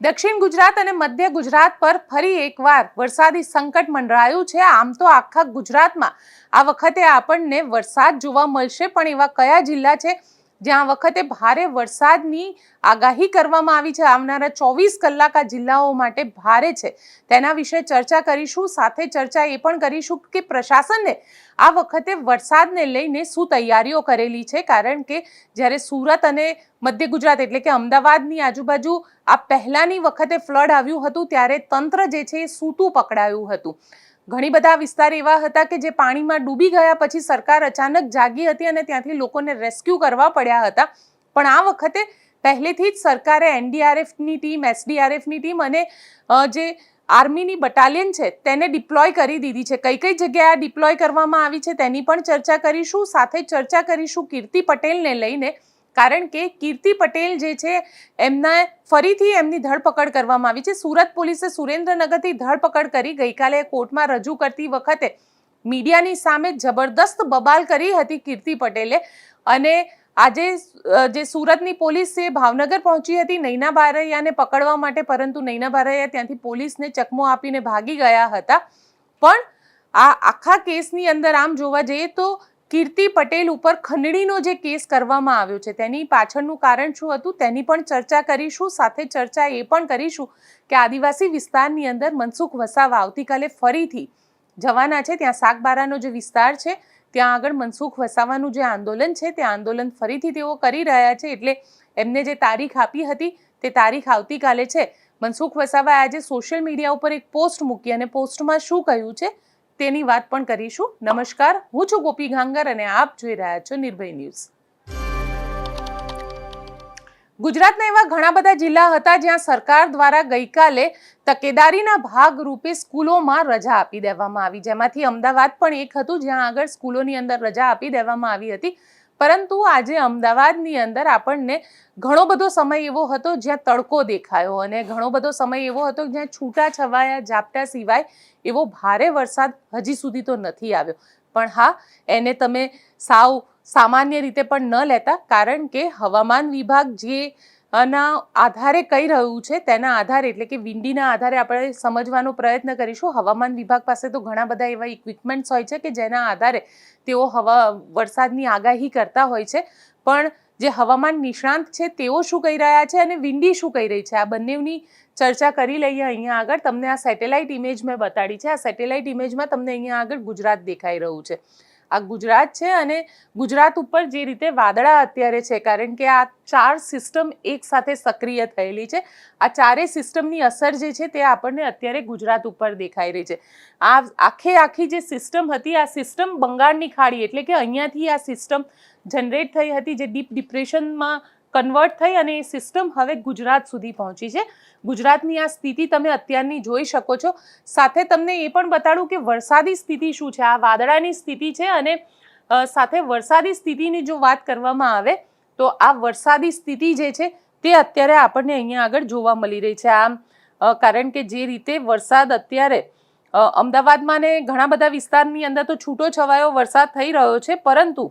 દક્ષિણ ગુજરાત અને મધ્ય ગુજરાત પર ફરી એકવાર વરસાદી સંકટ મંડરાયું છે। આમ તો આખા ગુજરાતમાં આ વખતે આપણને વરસાદ જોવા મળશે, પણ એવા કયા જિલ્લા છે જ્યાં આ વખતે ભારે વરસાદની આગાહી કરવામાં આવી છે? આવનારા 24 કલાક આ જિલ્લાઓ માટે ભારે છે, તેના વિશે ચર્ચા કરીશું। સાથે ચર્ચા એ પણ કરીશું કે પ્રશાસને આ વખતે વરસાદને લઈને શું તૈયારીઓ કરેલી છે, કારણ કે જ્યારે સુરત અને મધ્ય ગુજરાત એટલે કે અમદાવાદની આજુબાજુ આ પહેલાની વખતે ફ્લડ આવ્યું હતું ત્યારે તંત્ર જે છે એ સૂતું પકડાયું હતું। ઘણી બધા વિસ્તાર એવા હતા કે જે પાણીમાં ડૂબી ગયા પછી સરકાર અચાનક જાગી હતી અને ત્યાંથી લોકોને રેસ્ક્યુ કરવા પડ્યા હતા। પણ આ વખતે પહેલેથી જ સરકારે એનડીઆરએફની ટીમ, એસડીઆરએફની ટીમ અને જે આર્મીની બટાલિયન છે તેને ડિપ્લોય કરી દીધી છે। કઈ કઈ જગ્યાએ ડિપ્લોય કરવામાં આવી છે તેની પણ ચર્ચા કરીશું। સાથે ચર્ચા કરીશું કીર્તિ પટેલને લઈને, કારણ કે કીર્તિ પટેલ જે છે એમના ફરીથી એમની ધરપકડ કરવામાં આવી છે। સુરત પોલીસે સુરેન્દ્રનગરથી ધરપકડ કરી ગઈકાલે કોર્ટમાં રજૂ કરતી વખતે મીડિયાની સામે જબરદસ્ત બબાલ કરી હતી કીર્તિ પટેલે, અને આજે જે સુરતની પોલીસ છે ભાવનગર પહોંચી હતી નૈના બારૈયાને પકડવા માટે, પરંતુ નૈના બારૈયા ત્યાંથી પોલીસને ચકમો આપીને ભાગી ગયા હતા। પણ આ આખા કેસની અંદર આમ જોવા જઈએ તો કીર્તિ પટેલ ઉપર ખંડણીનો જે કેસ કરવામાં આવ્યો છે તેની પાછળનું કારણ શું હતું તેની પણ ચર્ચા કરીશું। સાથે ચર્ચા એ પણ કરીશું કે આદિવાસી વિસ્તારની અંદર મનસુખ વસાવા આવતીકાલે ફરીથી જવાના છે। ત્યાં સાગબારાનો જે વિસ્તાર છે ત્યાં આગળ મનસુખ વસાવાનું જે આંદોલન છે તે આંદોલન ફરીથી તેઓ કરી રહ્યા છે, એટલે એમને જે તારીખ આપી હતી તે તારીખ આવતીકાલે છે। મનસુખ વસાવાએ આજે સોશિયલ મીડિયા ઉપર એક પોસ્ટ મૂકી અને પોસ્ટમાં શું કહ્યું છે તેની વાત પણ કરીશું। નમસ્કાર, હું છું ગોપી ગાંગર અને આપ જોઈ રહ્યા છો નિર્ભય ન્યૂઝ। ગુજરાતના એવા ઘણા બધા જિલ્લા હતા જ્યાં સરકાર દ્વારા ગઈકાલે તકેદારીના ભાગરૂપે સ્કૂલોમાં રજા આપી દેવામાં આવી, જેમાંથી અમદાવાદ પણ એક હતું જ્યાં આગળ સ્કૂલોની અંદર રજા આપી દેવામાં આવી હતી। પરંતુ આજે અમદાવાદની અંદર આપણને ઘણો બધો સમય એવો હતો જ્યાં તડકો દેખાયો અને ઘણો બધો સમય એવો હતો જ્યાં છૂટા છવાયા ઝાપટા સિવાય એવો ભારે વરસાદ હજી સુધી તો નથી આવ્યો। પણ હા, એને તમે સાવ સામાન્ય રીતે પણ ન લેતા, કારણ કે હવામાન વિભાગ જે ના આધારે કહી રહ્યું છે તેના આધારે એટલે કે વિંડીના આધારે આપણે સમજવાનો પ્રયત્ન કરીશું। હવામાન વિભાગ પાસે તો ઘણા બધા એવા ઇક્વિપમેન્ટ્સ હોય છે કે જેના આધારે તેઓ વરસાદની આગાહી કરતા હોય છે, પણ જે હવામાન નિષ્ણાંત છે તેઓ શું કહી રહ્યા છે અને વિંડી શું કહી રહી છે આ બંનેની ચર્ચા કરી લઈએ। અહીંયા આગળ તમને આ સેટેલાઇટ ઇમેજ મેં બતાડી છે। આ સેટેલાઇટ ઇમેજમાં તમને અહીંયા આગળ ગુજરાત દેખાઈ રહ્યું છે। આ ગુજરાત છે અને ગુજરાત ઉપર જે રીતે વાદળા અત્યારે છે, કારણ કે આ 4 સિસ્ટમ એક સાથે સક્રિય થયેલી છે। આ ચારેય સિસ્ટમની અસર જે છે તે આપણને અત્યારે ગુજરાત ઉપર દેખાઈ રહી છે। આ આખી જે સિસ્ટમ હતી આ સિસ્ટમ બંગાળની ખાડી એટલે કે અહીંયાથી આ સિસ્ટમ જનરેટ થઈ હતી, જે ડીપ ડિપ્રેશનમાં કન્વર્ટ થઈ અને એ સિસ્ટમ હવે ગુજરાત સુધી પહોંચી છે। ગુજરાતની આ સ્થિતિ તમે અત્યારની જોઈ શકો છો। સાથે તમને એ પણ બતાડું કે વરસાદી સ્થિતિ શું છે। આ વાદળાની સ્થિતિ છે અને સાથે વરસાદી સ્થિતિની જો વાત કરવામાં આવે તો આ વરસાદી સ્થિતિ જે છે તે અત્યારે આપણને અહીંયા આગળ જોવા મળી રહી છે। આમ કારણ કે જે રીતે વરસાદ અત્યારે અમદાવાદમાં ને ઘણા બધા વિસ્તારની અંદર તો છૂટો છવાયો વરસાદ થઈ રહ્યો છે, પરંતુ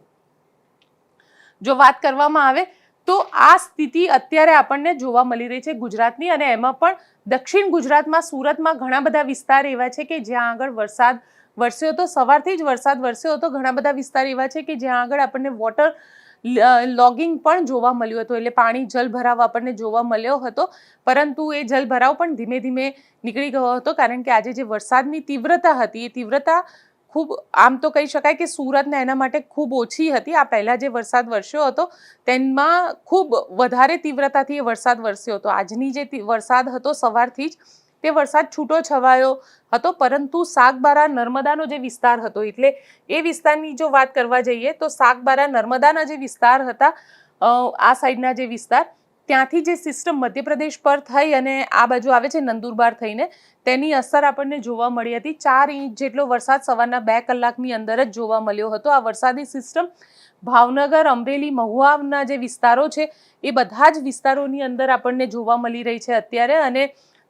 જો વાત કરવામાં આવે તો આ સ્થિતિ અત્યારે આપણને જોવા મળી રહી છે ગુજરાતની, અને એમાં પણ દક્ષિણ ગુજરાતમાં સુરતમાં ઘણા બધા વિસ્તાર એવા છે કે જ્યાં આગળ વરસાદ વરસ્યો હતો, સવારથી જ વરસાદ વરસ્યો હતો। ઘણા બધા વિસ્તાર એવા છે કે જ્યાં આગળ આપણને વોટર લોગિંગ પણ જોવા મળ્યું હતું, એટલે પાણી જલભરાવ આપણને જોવા મળ્યો હતો, પરંતુ એ જલભરાવ પણ ધીમે ધીમે નીકળી ગયો હતો, કારણ કે આજે જે વરસાદની તીવ્રતા હતી એ તીવ્રતા ખૂબ આમ તો કહી શકાય કે સુરતને એના માટે ખૂબ ઓછી હતી। આ પહેલાં જે વરસાદ વરસ્યો હતો તેમાં ખૂબ વધારે તીવ્રતાથી એ વરસાદ વરસ્યો હતો। આજની જે વરસાદ હતો સવારથી જ તે વરસાદ છૂટો છવાયો હતો, પરંતુ સાગબારા નર્મદાનો જે વિસ્તાર હતો એટલે એ વિસ્તારની જો વાત કરવા જઈએ તો સાગબારા નર્મદાના જે વિસ્તાર હતા, આ સાઈડના જે વિસ્તાર, ત્યાંથી જે સિસ્ટમ મધ્યપ્રદેશ પર થઈ અને આ બાજુ આવે છે નંદુરબાર થઈને, તેની અસર આપણને જોવા મળી હતી। 4 ઇંચ જેટલો વરસાદ સવારના 2 કલાકની અંદર જ જોવા મળ્યો હતો। આ વરસાદી સિસ્ટમ ભાવનગર, અમરેલી, મહુવાના જે વિસ્તારો છે એ બધા જ વિસ્તારોની અંદર આપણને જોવા મળી રહી છે અત્યારે, અને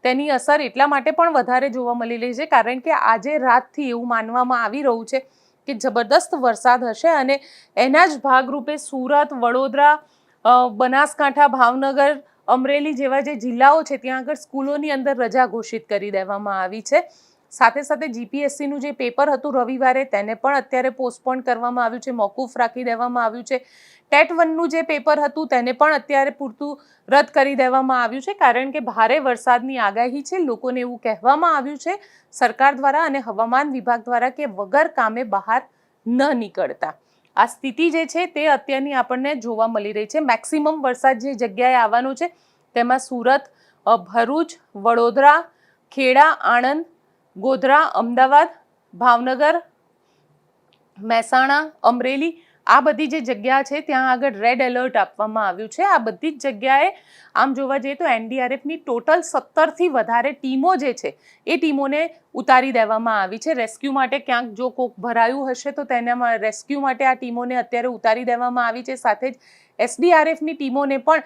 તેની અસર એટલા માટે પણ વધારે જોવા મળી રહી છે કારણ કે આજે રાતથી એવું માનવામાં આવી રહ્યું છે કે જબરદસ્ત વરસાદ હશે, અને એના જ ભાગરૂપે સુરત, વડોદરા, બનાસકાંઠા, ભાવનગર અમરેલી જેવા જે જિલ્લાઓ છે ત્યાં આગળ સ્કૂલોની અંદર રજા ઘોષિત કરી દેવામાં આવી છે. સાથે સાથે જીપીએસસીનું જે પેપર હતું રવિવારે તેને પણ અત્યારે પોસ્ટપોન કરવામાં આવ્યું છે, મોકૂફ રાખી દેવામાં આવ્યું છે. ટેટ 1નું જે પેપર હતું તેને પણ અત્યારે પૂરતું રદ કરી દેવામાં આવ્યું છે, કારણ કે ભારે વરસાદની આગાહી છે. લોકોને એવું કહેવામાં આવ્યું છે સરકાર દ્વારા અને હવામાન વિભાગ દ્વારા કે વગર કામે બહાર ન નીકળતા. આ સ્થિતિ જે છે તે અત્યારની આપણને જોવા મળી રહી છે. મેક્સિમમ વરસાદ જે જગ્યાએ આવવાનો છે તેમાં સુરત, ભરૂચ, વડોદરા, ખેડા, આણંદ, ગોધરા, અમદાવાદ, ભાવનગર, મહેસાણા, અમરેલી આ બધી જે જગ્યા છે ત્યાં આગળ રેડ એલર્ટ આપવામાં આવ્યું છે. આ બધી જ જગ્યાએ આમ જોવા જઈએ તો એનડીઆરએફની ટોટલ 17થી વધારે ટીમો જે છે એ ટીમોને ઉતારી દેવામાં આવી છે. રેસ્ક્યુ માટે ક્યાંક જો કોક ભરાયું હશે તો તેના રેસ્ક્યુ માટે આ ટીમોને અત્યારે ઉતારી દેવામાં આવી છે. સાથે જ એસડીઆરએફની ટીમોને પણ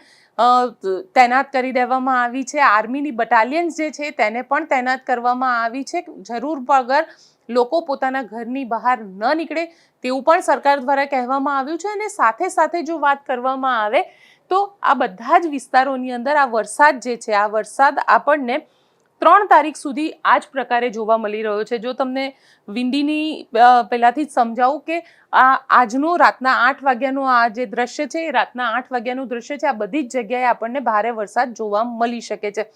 તૈનાત કરી દેવામાં આવી છે. આર્મીની બટાલિયન્સ જે છે તેને પણ તૈનાત કરવામાં આવી છે. જરૂર વગર લોકો પોતાના ઘરની બહાર ન નીકળે તેવું પણ સરકાર દ્વારા કહેવામાં આવ્યું છે. અને સાથે સાથે જો વાત કરવામાં આવે તો આ બધા જ વિસ્તારોની અંદર આ વરસાદ જે છે, આ વરસાદ આપણને 3 તારીખ સુધી આ જ પ્રકારે જોવા મળી રહ્યો છે. જો તમને વિંડીની પહેલાથી જ સમજાવું કે આજનું રાતના 8 વાગ્યાનું આ જે દ્રશ્ય છે એ રાતના 8 વાગ્યાનું દ્રશ્ય છે. આ બધી જ જગ્યાએ આપણને ભારે વરસાદ જોવા મળી શકે છે.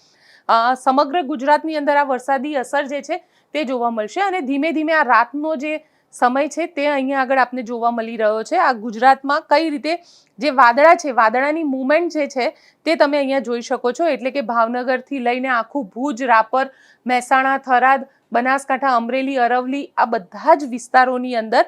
સમગ્ર ગુજરાતની અંદર આ વરસાદી અસર જે છે તે જોવા મળશે અને ધીમે ધીમે આ રાતનો જે સમય છે તે અહીંયા આગળ આપને જોવા મળી રહ્યો છે. આ ગુજરાતમાં કઈ રીતે જે વાદળા છે, વાદળાની મૂવમેન્ટ જે છે તે તમે અહીંયા જોઈ શકો છો. એટલે કે ભાવનગરથી લઈને આખું ભુજ, રાપર, મહેસાણા, થરાદ, બનાસકાંઠા, અમરેલી, અરવલ્લી આ બધા જ વિસ્તારોની અંદર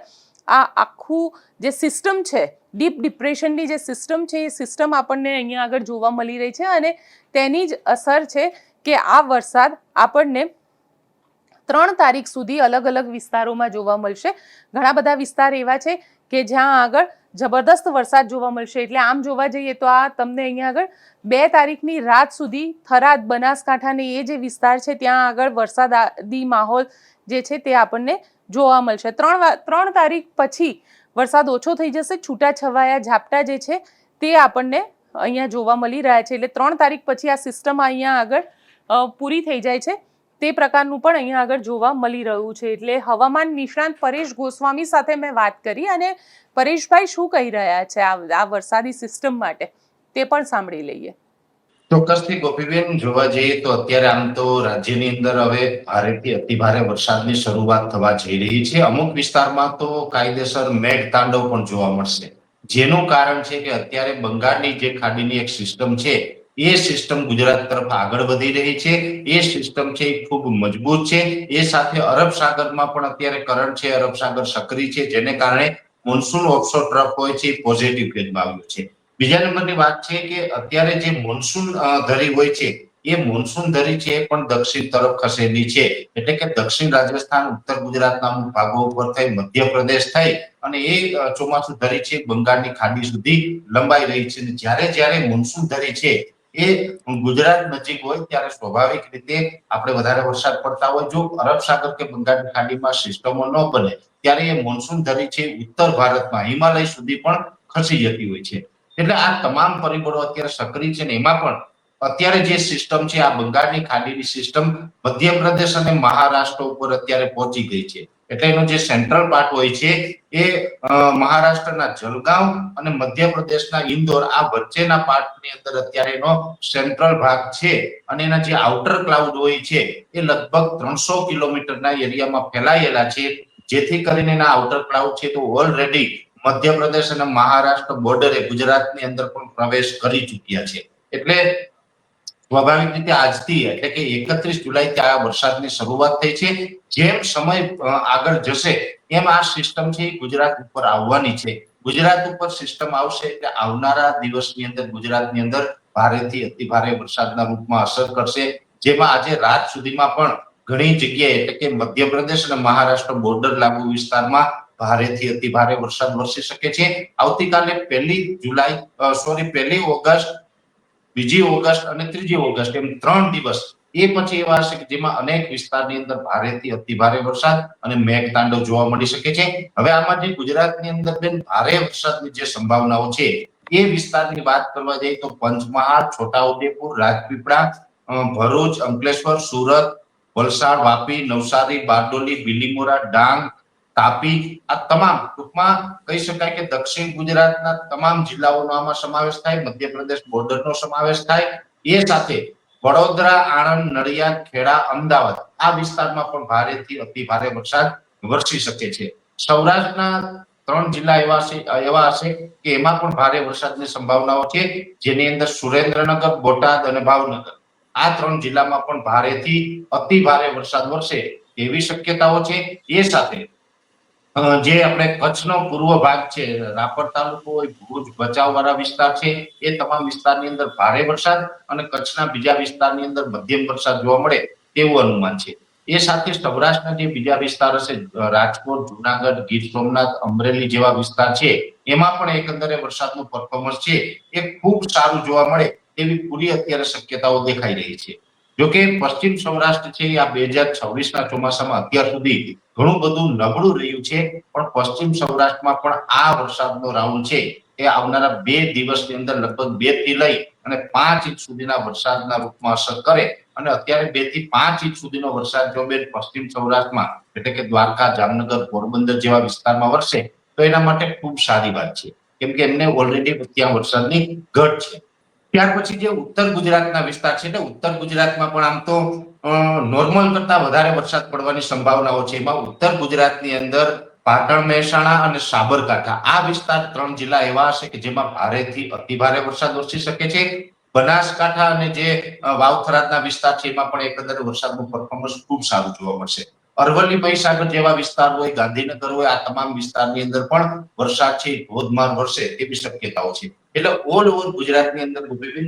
આ આખું જે સિસ્ટમ છે, ડીપ ડિપ્રેશનની જે સિસ્ટમ છે એ સિસ્ટમ આપણને અહીંયા આગળ જોવા મળી રહી છે અને તેની જ અસર છે કે આ વરસાદ આપણને 3 તારીખ સુધી અલગ અલગ વિસ્તારોમાં જોવા મળશે. ઘણા બધા વિસ્તાર એવા છે કે જ્યાં આગળ જબરદસ્ત વરસાદ જોવા મળશે. એટલે આમ જોવા જઈએ તો આ તમને અહીંયા આગળ 2 તારીખની રાત સુધી થરાદ, બનાસકાંઠાને એ જે વિસ્તાર છે ત્યાં આગળ વરસાદી માહોલ જે છે તે આપણને જોવા મળશે. 3 તારીખ પછી વરસાદ ઓછો થઈ જશે. છૂટાછવાયા ઝાપટા જે છે તે આપણને અહીંયા જોવા મળી રહ્યા છે. એટલે 3 તારીખ પછી આ સિસ્ટમ અહીંયા આગળ પૂરી થઈ જાય છે તે પ્રકારનું પણ અહીંયા આગળ જોવા મળી રહ્યું છે. એટલે હવામાન નિષ્ણાંત પરેશ ગોસ્વામી સાથે મેં વાત કરી અને પરેશભાઈ શું કહી રહ્યા છે આ વરસાદી સિસ્ટમ માટે તે પણ સાંભળી લઈએ. ચોક્કસથી ગોપીબેન, જોવા જઈએ તો અત્યારે આમ તો રાજ્યની અંદર હવે ભારેથી અતિભારે વરસાદની શરૂઆત થવા જઈ રહી છે. અમુક વિસ્તારમાં તો કાયદેસર મેઘ તાંડવ પણ જોવા મળશે. જેનું કારણ છે કે અત્યારે બંગાળની જે ખાડીની એક સિસ્ટમ છે એ સિસ્ટમ ગુજરાત તરફ આગળ વધી રહી છે. એ સિસ્ટમ છે એ ખૂબ મજબૂત છે. એ સાથે અરબ સાગરમાં પણ અત્યારે કરંટ છે, અરબ સાગર સક્રિય છે, જેને કારણે મોન્સૂન ઓફશોર ટ્રફ હોય છે પોઝિટિવ ફેઝમાં આવ્યો છે. બીજા નંબરની વાત છે કે અત્યારે જે મોન્સૂન ધરી હોય છે એ મોન્સૂન ધરી છે એ પણ દક્ષિણ તરફ ખસેલી છે. એટલે કે દક્ષિણ રાજસ્થાન, ઉત્તર ગુજરાતના અમુક ભાગો ઉપર થઈ મધ્યપ્રદેશ થઈ અને એ ચોમાસું ધરી છે બંગાળની ખાડી સુધી લંબાઈ રહી છે. જ્યારે મોન્સૂન ધરી છે એ ગુજરાત નજીક હોય ત્યારે સ્વાભાવિક રીતે આપણે વધારે વરસાદ પડતા હોય. જો અરબ સાગર કે બંગાળની ખાડીમાં સિસ્ટમો ન બને ત્યારે એ મોન્સૂન ધરી છે ઉત્તર ભારતમાં હિમાલય સુધી પણ ખસી જતી હોય છે. એટલે આ તમામ પરિબળો અત્યારે સક્રિય છે ને એમાં પણ અત્યારે જે સિસ્ટમ છે આ બંગાળની ખાડીની સિસ્ટમ મધ્યપ્રદેશ અને મહારાષ્ટ્ર ઉપર અત્યારે પહોંચી ગઈ છે. એટલે એનો જે સેન્ટ્રલ પાર્ટ હોય છે એ મહારાષ્ટ્રના જલગાંવ અને મધ્યપ્રદેશના ઇન્દોર આ વચ્ચેના પાર્ટની અંદર અત્યારે એનો સેન્ટ્રલ ભાગ છે અને એના જે આઉટર ક્લાઉડ હોય છે એ લગભગ 300 કિલોમીટરના એરિયામાં ફેલાયેલા છે. જેથી કરીને એના આઉટર ક્લાઉડ છે તો ઓલરેડી મધ્યપ્રદેશ અને મહારાષ્ટ્ર બોર્ડરે ગુજરાતની અંદર પણ પ્રવેશ કરી ચૂક્યા છે. એટલે સ્વાભાવિક રીતે આજથી એટલે કે 31 જુલાઈથી આ વરસાદની શરૂઆત થઈ છે. જેમ સમય આગળ જશે એમ આ સિસ્ટમ છે ગુજરાત ઉપર આવવાની છે. ગુજરાત ઉપર સિસ્ટમ આવશે એટલે આવનારા દિવસની અંદર ગુજરાતની અંદર ભારેથી અતિભારે વરસાદના રૂપમાં અસર કરશે. જેમાં આજે રાત સુધીમાં પણ ઘણી જગ્યાએ એટલે કે મધ્યપ્રદેશ અને મહારાષ્ટ્ર બોર્ડર લાગુ વિસ્તારમાં ભારેથી અતિભારે વરસાદ વરસી શકે છે. આવતીકાલે 1 ઓગસ્ટ, 2 ઓગસ્ટ અને 3 ઓગસ્ટ એમ 3 દિવસ એ પછી એવા હશે કે જેમાં અનેક વિસ્તારની અંદર ભારેથી અતિભારે વરસાદ અને મેઘતાંડવ જોવા મળી શકે છે. હવે આમાં જે ગુજરાતની અંદર બેન ભારે વરસાદની જે સંભાવનાઓ છે એ વિસ્તારની વાત કરવા જઈએ તો પંચમહાલ, છોટાઉદેપુર, રાજપીપળા, ભરૂચ, અંકલેશ્વર, સુરત, વલસાડ, વાપી, નવસારી, બારડોલી, બિલીમોરા, ડાંગ, તાપી, આ તમામ ટૂંકમાં કહી શકાય કે દક્ષિણ ગુજરાતના તમામ જિલ્લાઓનો આમાં સમાવેશ થાય, મધ્યપ્રદેશ બોર્ડરનો સમાવેશ થાય. એ સાથે વડોદરા, આણંદ, નડિયાદ, ખેડા, અમદાવાદ આ વિસ્તારમાં પણ ભારેથી અતિ ભારે વરસાદ વરસી શકે છે. સૌરાષ્ટ્રના 3 જિલ્લા એવા હશે કે એમાં પણ ભારે વરસાદની સંભાવનાઓ છે, જેની અંદર સુરેન્દ્રનગર, બોટાદ અને ભાવનગર આ 3 જિલ્લામાં પણ ભારેથી અતિ ભારે વરસાદ વરસે એવી શક્યતાઓ છે. એ સાથે જે આપણે કચ્છનો પૂર્વ ભાગ છે, રાપર તાલુકો હોય, ભુજ, ભચાઉ વાળા વિસ્તાર છે, એ તમામ વિસ્તારની અંદર ભારે વરસાદ અને કચ્છના બીજા વિસ્તારની અંદર મધ્યમ વરસાદ જોવા મળે તેવું અનુમાન છે. એ સાથે સૌરાષ્ટ્રના જે બીજા વિસ્તાર હશે, રાજકોટ, જુનાગઢ, ગીર સોમનાથ, અમરેલી જેવા વિસ્તાર છે, એમાં પણ એકંદરે વરસાદનું પરફોર્મન્સ છે એ ખૂબ સારું જોવા મળે એવી પૂરી અત્યારે શક્યતાઓ દેખાઈ રહી છે. જોકે પશ્ચિમ સૌરાષ્ટ્ર છે આ 2026ના ચોમાસામાં અત્યાર સુધી ઘણું બધું નબળું રહ્યું છે, પણ પશ્ચિમ સૌરાષ્ટ્રમાં પણ આ વરસાદનો રાઉન્ડ છે એ આવનારા 2 દિવસની અંદર લગભગ 2 થી લઈ અને 5 ઇંચ સુધીના વરસાદના રૂપમાં અસર કરે. અને અત્યારે 2 થી 5 ઇંચ સુધીનો વરસાદ જો પશ્ચિમ સૌરાષ્ટ્રમાં એટલે કે દ્વારકા, જામનગર, પોરબંદર જેવા વિસ્તારમાં વરસે તો એના માટે ખૂબ સારી વાત છે, કેમ કે એમને ઓલરેડી ત્યાં વરસાદની ઘટ છે. ત્યાર પછી જે ઉત્તર ગુજરાતના વિસ્તાર છે, એટલે ઉત્તર ગુજરાતમાં પણ આમ તો નોર્મલ કરતા વધારે વરસાદ પડવાની સંભાવનાઓ છે. એમાં ઉત્તર ગુજરાતની અંદર પાટણ, મહેસાણા અને સાબરકાંઠા આ વિસ્તાર 3 જિલ્લા એવા હશે કે જેમાં ભારેથી અતિ ભારે વરસાદ વરસી શકે છે. બનાસકાંઠા અને જે વાવ-થરાદના વિસ્તાર છે એમાં પણ એકંદરે વરસાદનું પરફોર્મન્સ ખૂબ સારું જોવા મળશે. અરવલ્લી, મહીસાગર જેવા વિસ્તાર હોય, ગાંધીનગર હોય, આ તમામ વિસ્તારની અંદર પણ વરસાદ છે ધોધમાર વરસે તેવી શક્યતાઓ છે. એટલે ઓલ ઓવર ગુજરાતની અંદર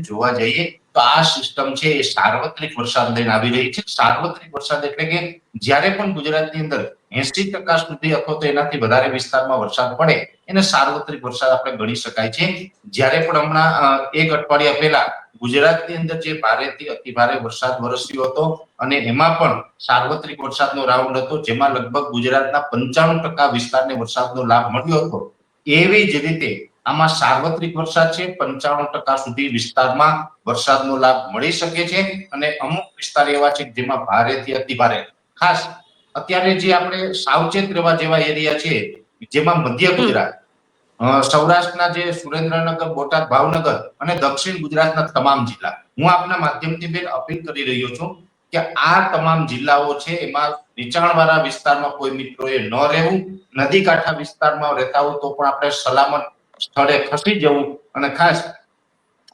જોવા જઈએ તો આ સિસ્ટમ છે એ સાર્વત્રિક વરસાદ લઈને આવી રહી છે. સાર્વત્રિક વરસાદ એટલે કે જ્યારે પણ ગુજરાતની અંદર 80% સુધી અથવા તો એનાથી વધારે વિસ્તારમાં વરસાદ પડે એને સાર્વત્રિક વરસાદ આપણે ગણી શકાય છે. જ્યારે પણ હમણાં 1 અઠવાડિયા પહેલા ગુજરાતની અંદર જે ભારેથી અતિ ભારે વરસાદ વરસ્યો હતો અને એમાં પણ સાર્વત્રિક વરસાદનો રાઉન્ડ હતો, જેમાં લગભગ ગુજરાતના 95% વિસ્તારને વરસાદનો લાભ મળ્યો હતો. એવી જ રીતે આમાં સાર્વત્રિક વરસાદ છે, 95% સુધી વિસ્તારમાં વરસાદનો લાભ મળી શકે છે. અને અમુક વિસ્તાર એવા છે જેમાં ભારેથી અતિ ભારે, ખાસ અત્યારે જે આપણે સાવચેત રહેવા જેવા એરિયા છે, જેમાં મધ્ય ગુજરાત, સૌરાષ્ટ્રના જે સુરેન્દ્રનગર, બોટાદ, ભાવનગર અને દક્ષિણ ગુજરાતના તમામ જિલ્લા, હું આપના માધ્યમથી બેન અપીલ કરી રહ્યો છું કે આ તમામ જિલ્લાઓ છે એમાં નીચાણવાળા વિસ્તારમાં કોઈ મિત્રોએ ન રહેવું. નદી કાંઠા વિસ્તારમાં રહેતા હોય તો પણ આપણે સલામત સ્થળે ખસી જવું. અને ખાસ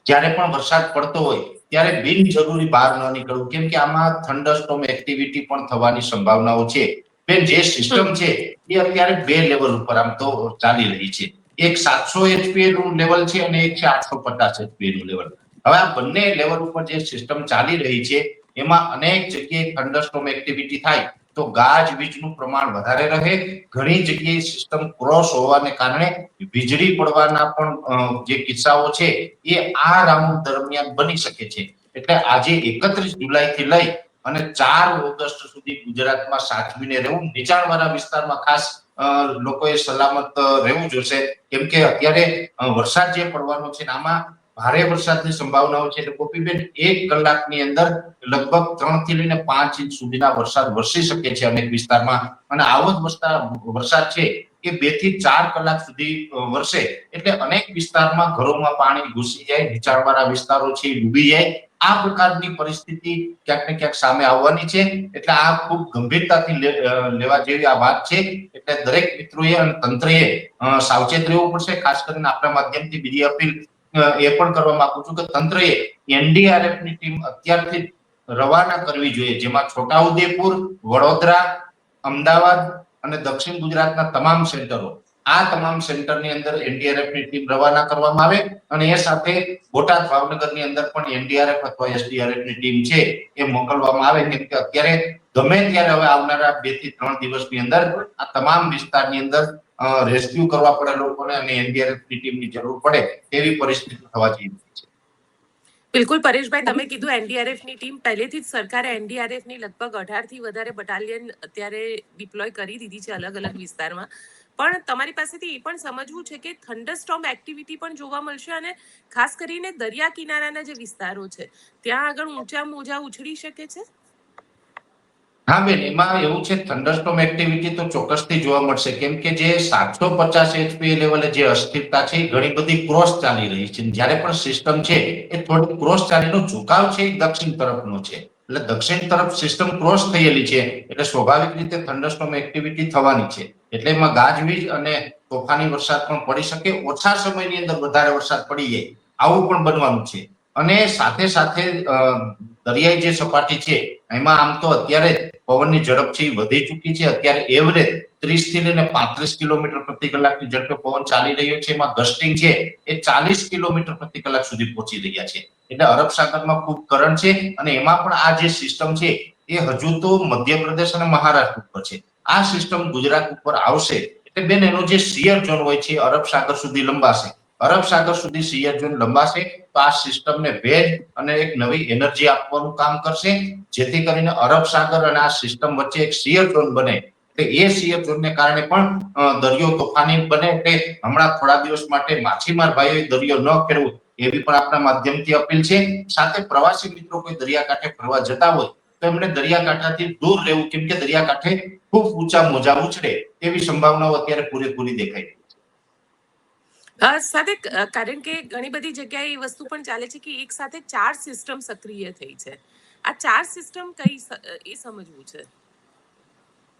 જ્યારે પણ વરસાદ પડતો હોય ત્યારે બિનજરૂરી બહાર ન નીકળવું, કેમ કે આમાં થંડરસ્ટોર્મ એક્ટિવિટી પણ થવાની સંભાવનાઓ છે. બેન, જે સિસ્ટમ છે એ અત્યારે 2 લેવલ ઉપર આમ તો ચાલી રહી છે. એક 700 એચપીએ નું લેવલ છે અને એક છે 850 એચપીએ નું લેવલ. હવે આ બંને લેવલ ઉપર જે સિસ્ટમ ચાલી રહી છે એમાં અનેક જગ્યાએ થંડરસ્ટોર્મ એક્ટિવિટી થાય તો ગાજવીજનું પ્રમાણ વધારે રહે. ઘણી જગ્યાએ સિસ્ટમ ક્રોસ હોવાને કારણે વીજળી પડવાના પણ જે કિસ્સાઓ છે એ આ રાઉન્ડ દરમિયાન બની શકે છે. એટલે આજે 31 જુલાઈથી લઈ અને 4 ઓગસ્ટ સુધી ગુજરાતમાં સાચવીને રહેવું. નીચાણવાળા વિસ્તારમાં ખાસ લોકોએ સલામત રહેવું જોશે, કેમ કે અત્યારે વરસાદ જે પડવાનો છે આમાં ભારે વરસાદની સંભાવનાઓ છે. એટલે ગોપીબેન, 1 કલાકની અંદર લગભગ 3 થી લઈને 5 ઇંચ સુધીના વરસાદ વરસી શકે છે અનેક વિસ્તારમાં. અને આવો જ વરસાદ છે એ 2 થી 4 કલાક સુધી વરસે એટલે અનેક વિસ્તારમાં ઘરોમાં પાણી ઘૂસી જાય, નીચાણવાળા વિસ્તારો છે ડૂબી જાય. આ પ્રકારની પરિસ્થિતિ ક્યાંક ને ક્યાંક સામે આવવાની છે. એટલે આ ખૂબ ગંભીરતાથી લેવા જેવી આ વાત છે. એટલે દરેક મિત્રોએ અને તંત્રએ સાવચેત રહેવું પડશે. ખાસ કરીને આપણા માધ્યમથી બીજી અપીલ એ પણ કરવા માંગુ છું કે તંત્રએ NDRF ની ટીમ અત્યારથી રવાના કરવી જોઈએ, જેમાં છોટાઉદેપુર, વડોદરા, અમદાવાદ અને દક્ષિણ ગુજરાતના તમામ સેન્ટરો, આ તમામ સેન્ટરની અંદર NDRF ની ટીમ રવાના કરવામાં આવે. અને એ સાથે બોટાદ, ભાવનગરની અંદર પણ NDRF અથવા SDRF ની ટીમ છે એ મોકલવામાં આવે, કેમ કે અત્યારે ગમે ત્યારે હવે આવનારા 2 થી 3 દિવસની અંદર આ તમામ વિસ્તારની અંદર રેસ્ક્યુ કરવા પડે લોકોને અને NDRF ની ટીમની જરૂર પડે તેવી પરિસ્થિતિ થવા જઈ રહી છે. બિલકુલ પરેશભાઈ, તમે કીધું NDRF ની ટીમ, પહેલેથી જ સરકારે NDRF ની લગભગ 18 થી વધારે બટાલિયન અત્યારે ડિપ્લોય કરી દીધી છે અલગ અલગ વિસ્તારમાં. પણ તમારી પાસેથી એ પણ સમજવું છે કે થંડરસ્ટોર્મ એક્ટિવિટી પણ જોવા મળશે અને ખાસ કરીને દરિયા કિનારાના જે વિસ્તારો છે ત્યાં આગળ ઊંચા મોજા ઉછળી શકે છે. હા બેન, એમાં એવું છે, થંડરસ્ટોર્મ એક્ટિવિટી તો ચોક્કસથી જોવા મળશે, કેમ કે જે 750 એચપી લેવલે જે અસ્થિરતા છે એ ઘણી બધી ક્રોસ ચાલી રહી છે. જ્યારે પણ સિસ્ટમ છે એ થોડી ક્રોસ ચાલીનો ઝુકાવ છે એ દક્ષિણ તરફનો છે, એટલે દક્ષિણ તરફ સિસ્ટમ ક્રોસ થયેલી છે એટલે સ્વાભાવિક રીતે થંડરસ્ટોર્મ એક્ટિવિટી થવાની છે. એટલે એમાં ગાજવીજ અને તોફાની વરસાદ પણ પડી શકે, ઓછા સમયની અંદર વધારે વરસાદ પડી જાય આવું પણ બનવાનું છે. અને સાથે સાથે દરિયાઈ જે સપાટી છે એમાં આમ તો અત્યારે પવનની ઝડપ છે એ વધી ચૂકી છે. અત્યારે એવરેજ 30 થી લઈને 35 કિલોમીટર પ્રતિ કલાકની ઝડપે પવન ચાલી રહ્યો છે. એમાં ગસ્ટિંગ છે એ 40 કિલોમીટર પ્રતિ કલાક સુધી પહોંચી રહ્યા છે. એટલે અરબ સાગરમાં ખૂબ કરંટ છે અને એમાં પણ આ જે સિસ્ટમ છે એ હજુ તો મધ્યપ્રદેશ અને મહારાષ્ટ્ર ઉપર છે. આ સિસ્ટમ ગુજરાત ઉપર આવશે એટલે બેન એનો જે શિયર ઝોન હોય છે અરબ સાગર સુધી લંબાશે. અરબ સાગર સુધી શિયર ઝોન લંબાશે તો આ સિસ્ટમને ભેજ અને એક નવી એનર્જી આપવાનું કામ કરશે, જેથી કરીને અરબ સાગર અને આ સિસ્ટમ વચ્ચે એક શિયર ઝોન બને. એટલે એ શિયર ઝોનને કારણે પણ દરિયો તોફાની બને. એટલે હમણાં થોડા દિવસ માટે માછીમાર ભાઈઓએ દરિયો ન ખેડવો એવી પણ આપણા માધ્યમથી અપીલ છે. સાથે પ્રવાસી મિત્રો કોઈ દરિયાકાંઠે ફરવા જતા હોય તો એમણે દરિયાકાંઠાથી દૂર રહેવું, કેમ કે દરિયાકાંઠે ખૂબ ઊંચા મોજા ઉછળે એવી સંભાવનાઓ અત્યારે પૂરેપૂરી દેખાય રહી છે. સાથે કારણ કે ઘણી બધી જગ્યાએ એ વસ્તુ પણ ચાલે છે કે એક સાથે 4 સિસ્ટમ સક્રિય થઈ છે. આ 4 સિસ્ટમ કઈ એ સમજવું છે.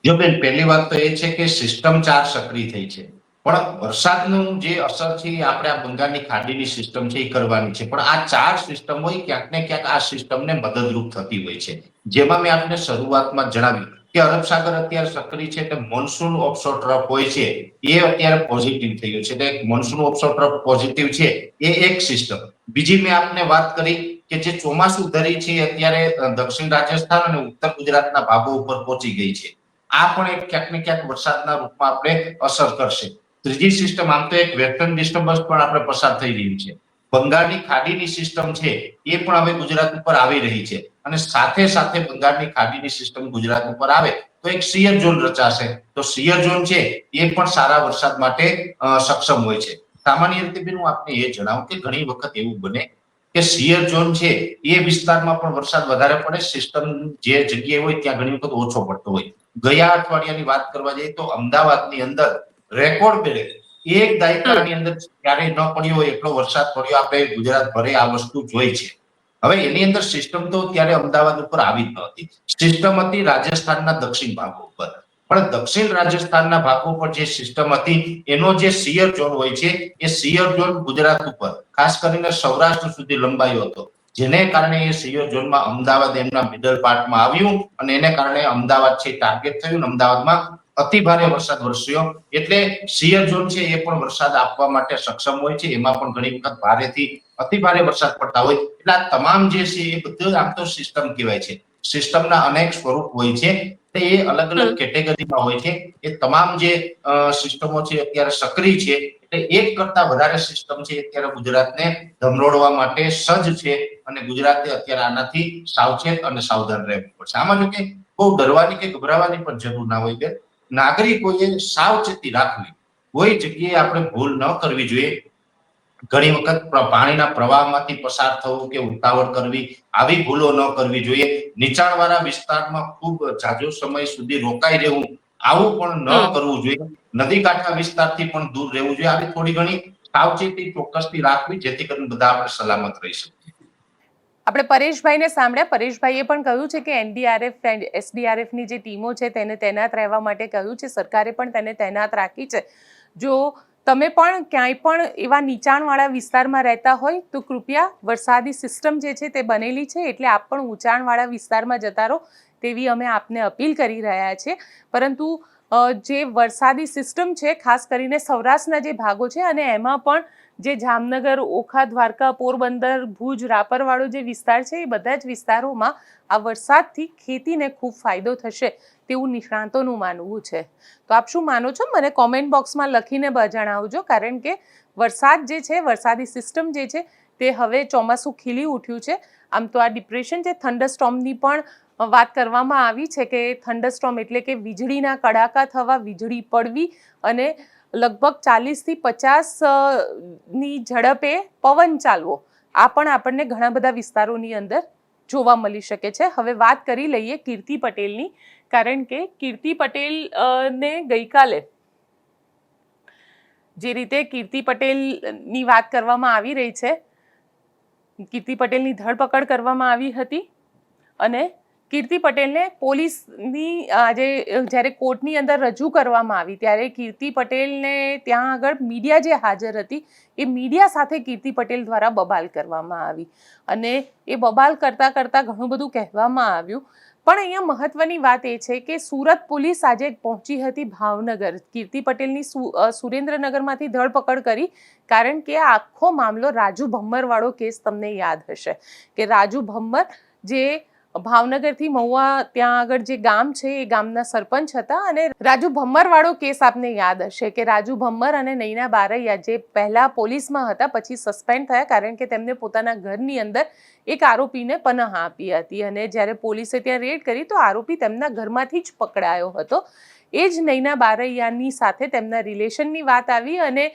જો બેન, પહેલી વાત તો એ છે કે સિસ્ટમ 4 સક્રિય થઈ છે, પણ વરસાદનું જે અસર છે એ આપણે આ બંગાળની ખાડીની સિસ્ટમ છે એ કરવાની છે. પણ આ 4 સિસ્ટમ હોય ક્યાંક ને ક્યાંક આ સિસ્ટમને મદદરૂપ થતી હોય છે. જેમાં મેં આપને શરૂઆતમાં જણાવ્યું કે અરબ સાગર અત્યારે સક્રિય છે એટલે મોન્સૂન ઓફશોર ટ્રફ હોય છે એ અત્યારે પોઝિટિવ થયો છે. એટલે મોન્સૂન ઓફશોર ટ્રફ પોઝિટિવ છે એ એક સિસ્ટમ. બીજી મેં આપને વાત કરી કે જે ચોમાસુ ધરી છે અત્યારે દક્ષિણ રાજસ્થાન અને ઉત્તર ગુજરાતના ભાગો ઉપર પહોંચી ગઈ છે. આ પણ એક ક્યાંક ને ક્યાંક વરસાદના રૂપમાં આપણે અસર કરશે. ત્રીજી સિસ્ટમ, આમ તો એક વેસ્ટર્ન ડિસ્ટર્બન્સ પણ આપણે પસાર થઈ રહ્યું છે. બંગાળની ખાડીની સિસ્ટમ છે એ પણ હવે ગુજરાત ઉપર આવી રહી છે અને સાથે સાથે બંગાળની ખાડીની સિસ્ટમ ગુજરાત ઉપર આવે તો એક શિયર ઝોન રચાશે. તો શિયર ઝોન છે એ પણ સારા વરસાદ માટે સક્ષમ હોય છે. સામાન્ય રીતે બેન હું આપને એ જણાવું કે ઘણી વખત એવું બને કે શિયર ઝોન છે એ વિસ્તારમાં પણ વરસાદ વધારે પડે, સિસ્ટમ જે જગ્યાએ હોય ત્યાં ઘણી વખત ઓછો પડતો હોય. ગયા અઠવાડિયાની વાત કરવા જઈએ તો અમદાવાદની અંદર રેકોર્ડ બ્રેક એક દાયકાની અંદર ક્યારેય ન પડ્યો હોય એટલો વરસાદ પડ્યો. આપણે ગુજરાત ભરે આ વસ્તુ જોઈ છે. હવે એની અંદર સિસ્ટમ તો ત્યારે અમદાવાદ ઉપર આવી જ નહોતી. સિસ્ટમ હતી રાજસ્થાનના દક્ષિણ ભાગો ઉપર, પણ દક્ષિણ રાજસ્થાનના ભાગો પર જે સિસ્ટમ હતી એનો જે શિયર ઝોન હોય છે એ શિયર ઝોન ગુજરાત ઉપર ખાસ કરીને સૌરાષ્ટ્ર સુધી લંબાયો હતો, જેને કારણે એ શિયર ઝોનમાં અમદાવાદ એમના મિડલ પાર્ટમાં આવ્યું અને એને કારણે અમદાવાદ છે ટાર્ગેટ થયું. અમદાવાદમાં અતિ ભારે વરસાદ વરસ્યો. એટલે શિયર ઝોન છે એ પણ વરસાદ આપવા માટે સક્ષમ હોય છે. એમાં પણ ઘણી વખત ભારેથી અતિ ભારે વરસાદ પડતા હોય. એટલે આ તમામ જે છે એ બધું આમ તો સિસ્ટમ કહેવાય છે. સિસ્ટમના અનેક સ્વરૂપ હોય છે, એ અલગ અલગ કેટેગરીમાં હોય છે. એ તમામ જે સિસ્ટમો છે અત્યારે સક્રિય છે એટલે એક કરતા વધારે સિસ્ટમ છે અત્યારે ગુજરાતને ધમરોડવા માટે સજ્જ છે અને ગુજરાતે અત્યારે આનાથી સાવચેત અને સાવધાન રહેવું પડશે. આમાં જો કે બહુ ડરવાની કે ગભરાવાની પણ જરૂર ના હોય. કે નાગરિકોએ સાવચેતી રાખવી, કોઈ જગ્યાએ આપણે ભૂલ ન કરવી જોઈએ. ઘણી વખત પાણીના પ્રવાહમાંથી પસાર થવું કે ઉતાવળ કરવી આવી ભૂલો ન કરવી જોઈએ. નીચાણવાળા વિસ્તારમાં ખૂબ જાજો સમય સુધી રોકાઈ રહેવું આવું પણ ન કરવું જોઈએ. નદી કાંઠા વિસ્તારથી પણ દૂર રહેવું જોઈએ. આવી થોડી ઘણી સાવચેતી ચોક્કસથી રાખવી, જેથી કરીને બધા આપણે સલામત રહી શકીએ. આપણે પરેશભાઈને સાંભળ્યા. પરેશભાઈએ પણ કહ્યું છે કે એનડીઆરએફ એસડીઆરએફની જે ટીમો છે તેને તૈનાત રહેવા માટે કહ્યું છે. સરકારે પણ તેને તૈનાત રાખી છે. જો તમે પણ ક્યાંય પણ એવા નીચાણવાળા વિસ્તારમાં રહેતા હોય તો કૃપયા વરસાદી સિસ્ટમ જે છે તે બનેલી છે એટલે આપ પણ ઊંચાણવાળા વિસ્તારમાં જતા રહો તેવી અમે આપને અપીલ કરી રહ્યા છીએ. પરંતુ જે વરસાદી સિસ્ટમ છે ખાસ કરીને સૌરાષ્ટ્રના જે ભાગો છે અને એમાં પણ જે જામનગર, ઓખા, દ્વારકા, પોરબંદર, ભુજ, રાપરવાળો જે વિસ્તાર છે એ બધા જ વિસ્તારોમાં આ વરસાદથી ખેતીને ખૂબ ફાયદો થશે તેવું નિષ્ણાતોનું માનવું છે. તો આપ શું માનો છો મને કોમેન્ટ બોક્સમાં લખીને જણાવજો, કારણ કે વરસાદ જે છે, વરસાદી સિસ્ટમ જે છે તે હવે ચોમાસું ખીલી ઉઠ્યું છે. આમ તો આ ડિપ્રેશન છે, થંડરસ્ટોર્મની પણ વાત કરવામાં આવી છે કે થંડરસ્ટોર્મ એટલે કે વીજળીના કડાકા થવા, વીજળી પડવી અને લગભગ 40થી 50 ની ઝડપે પવન ચાલવો. આ પણ આપણને ઘણા બધા વિસ્તારોની અંદર જોવા મળી શકે છે. હવે વાત કરી લઈએ કીર્તિ પટેલની, કારણ કે કીર્તિ પટેલ ને ગઈકાલે જે રીતે કીર્તિ પટેલની વાત કરવામાં આવી રહી છે, કીર્તિ પટેલની ધરપકડ કરવામાં આવી હતી અને કીર્તિ પટેલને પોલીસની આજે જ્યારે કોર્ટની અંદર રજૂ કરવામાં આવી ત્યારે કીર્તિ પટેલને ત્યાં આગળ મીડિયા જે હાજર હતી એ મીડિયા સાથે કીર્તિ પટેલ દ્વારા બબાલ કરવામાં આવી અને એ બબાલ કરતાં કરતાં ઘણું બધું કહેવામાં આવ્યું. પણ અહીંયા મહત્વની વાત એ છે કે સુરત પોલીસ આજે પહોંચી હતી ભાવનગર. કીર્તિ પટેલની સુરેન્દ્રનગરમાંથી ધરપકડ કરી, કારણ કે આ આખો મામલો રાજુ ભમ્મરવાળો કેસ તમને યાદ હશે કે રાજુ ભમ્મર જે ભાવનગરથી મહુવા ત્યાં આગળ જે ગામ છે એ ગામના સરપંચ હતા અને રાજુ ભમ્મરવાળો કેસ આપને યાદ હશે કે રાજુ ભમ્મર અને નૈના બારૈયા જે પહેલા પોલીસમાં હતા પછી સસ્પેન્ડ થયા કારણ કે તેમને પોતાના ઘરની અંદર એક આરોપીને પનાહ આપી હતી અને જ્યારે પોલીસે ત્યાં રેડ કરી તો આરોપી તેમના ઘરમાંથી જ પકડાયો હતો. એ જ નૈના બારૈયાની સાથે તેમના રિલેશનની વાત આવી અને